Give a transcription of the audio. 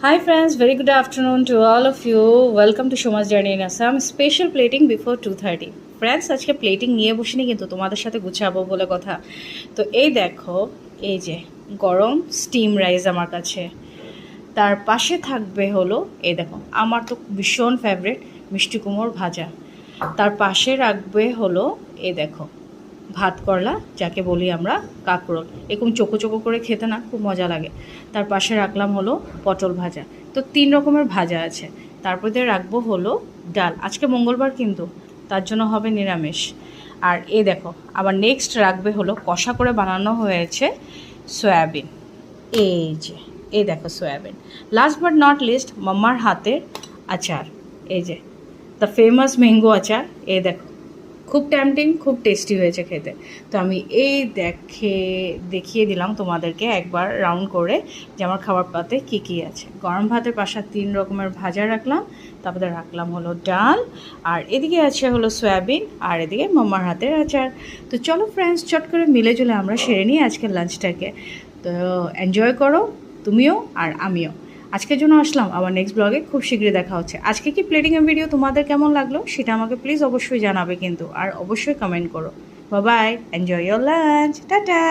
Hi friends, very good afternoon to all of you. Welcome to Shoma's Journey in Assam. Special plating before 2:30. Friends আজকে plating নিয়ে বসিনি কিন্তু তোমাদের সাথে গুছাবো বলে কথা। তো এই দেখো, এই যে গরম স্টিম রাইস আমার কাছে, তার পাশে থাকবে হলো এই দেখো আমার তো ভীষণ ফেভারিট মিষ্টি কুমড়োর ভাজা, তার পাশে রাখবে হলো এই দেখো ভাত করলা, যাকে বলি আমরা কাঁকরোল, এরকম চোখো চোখো করে খেতে না খুব মজা লাগে। তার পাশে রাখলাম হলো পটল ভাজা। তো 3 রকমের ভাজা আছে। তারপরে রাখবো হলো ডাল, আজকে মঙ্গলবার কিন্তু তার জন্য হবে নিরামিষ। আর এই দেখো আবার নেক্সট রাখবে হলো কষা করে বানানো হয়েছে সয়াবিন। এই যে এই দেখো soybean. Last but not least মাম্মার হাতের আচার, এই যে দ্য ফেমাস ম্যাঙ্গো আচার। এই দেখো খুব ট্যাম্পটিং, খুব টেস্টি হয়েছে খেতে। তো আমি এই দেখিয়ে দিলাম তোমাদেরকে একবার রাউন্ড করে যে আমার খাবার পাতে কী কী আছে। গরম ভাতের পাশে 3 রকমের ভাজা রাখলাম, তারপরে রাখলাম হলো ডাল, আর এদিকে আছে হলো সয়াবিন, আর এদিকে মাম্মার হাতের আচার। তো চলো ফ্রেন্ডস, চট করে মিলে জুলে আমরা সেরে নিই আজকের লাঞ্চটাকে। তো এনজয় করো তুমিও আর আমিও। আজকের জন্য আসলাম, আবার নেক্সট ব্লগে খুব শীঘ্রই দেখা হচ্ছে। আজকে কি প্লেটিংয়ের ভিডিও তোমাদের কেমন লাগলো সেটা আমাকে প্লিজ অবশ্যই জানাবে কিন্তু, আর অবশ্যই কমেন্ট করো। Bye bye, enjoy your lunch, tata.